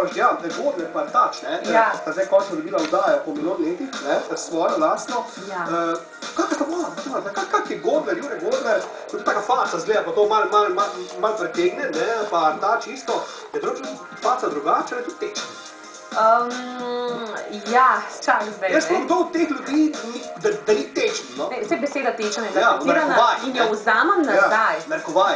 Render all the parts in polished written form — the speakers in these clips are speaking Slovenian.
moraš, ja, Godler pa Tač, ne, sta zdaj končno dobila vdajo po milijon letih, ne, svojo lastno. Kak je to malo? Kak je Godler, Jure Godler, ko je taka faca zgleda, pa to malo pretegne, ne, pa Tač isto, je faca drugače, ali tudi teče? Ja, čak zdaj, ne. Jaz sem kdo od teh ljudi, da ni tečen, no? Vse beseda tečen je interpretirana in jo vzamem nazaj.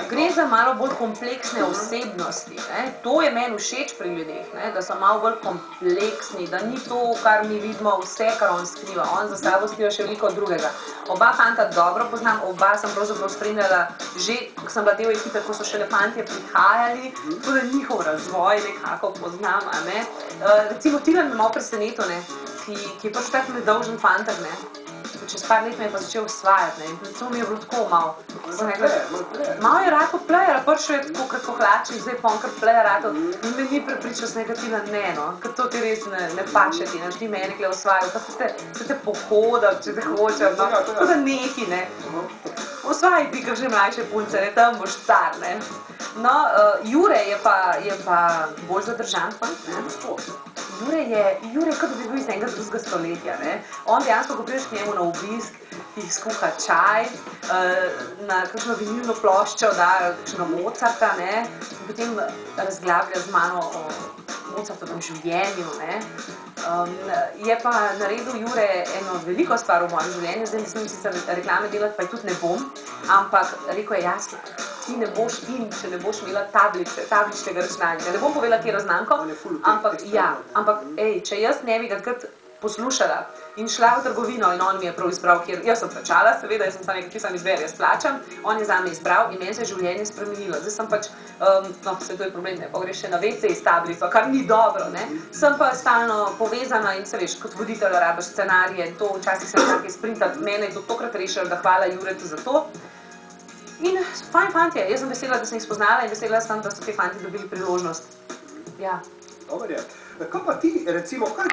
Gre za malo bolj kompleksne osebnosti, ne. To je meni všeč pri ljudeh, ne, da so malo bolj kompleksni, da ni to, kar mi vidimo, vse, kar on skriva. On za sabo skriva še veliko drugega. Oba fanta dobro poznam, oba sem pravzaprav spremljala že, ko sem bila del ekipe, ko so šele fantje prihajali, tudi njihov razvoj nekako poznam, a ne. Recimo Tilen me malo presenetil, ne, ki je pač tak nedolžen fantak, ne. Čez par let me je pa začel osvajati, ne, in predvsem mi je bilo tako malo. Malo je rato player, prišel je tako kratko hlači, zdaj pa on kar player rato in me ni prepričal z njega Tilen, ne, no, ker to ti res ne paše ti, ti me je nekaj osvajal, pa se te pohodal, če te hočem, no, tako da neki, ne. Osvaj ti, kar že mlajše punce, ne, tam boš car, ne. No, Jure je pa bolj zadržan fant, ne. Jure kot da bi bil iz enega drugega stoletja, ne. On dejansko, ko prideš k njemu na obisk, ti skuha čaj, na kakšno vinilno ploščo da kakšnega Mozarta, ne, in potem razglablja z mano o Mozartovem življenju, ne. Je pa naredil Jure eno veliko stvar v mojem življenju, zdaj ne smem sicer reklame delati, pa je tudi ne bom, ampak rekel je jasno, ti ne boš in, če ne boš imela tabličnega računalnika. Ne bom povedala, kje raznamko, ampak, če jaz ne bi ga takrat poslušala in šla v trgovino in on mi je prav izbral, kjer jaz sem plačala, seveda, jaz sem sam nekaj, ki sem izbere, jaz plačam, on je zame izbral in meni se je življenje spremenilo. Zdaj sem pač, vse to je problem, ne, pa greš še na WC s tablico, kar ni dobro, ne. Sem pa stalno povezana in se veš, kot voditelj rabiš scenarije in to, včasih se nekaj sprintati, mene je to tokrat rešilo, da hvala Juretu za to. In fajn fantje, jaz sem vesela, da sem jih spoznala in vesela sem, da so ti fantje dobili priložnost. Ja. Dober je. Kaj pa ti, recimo, kaj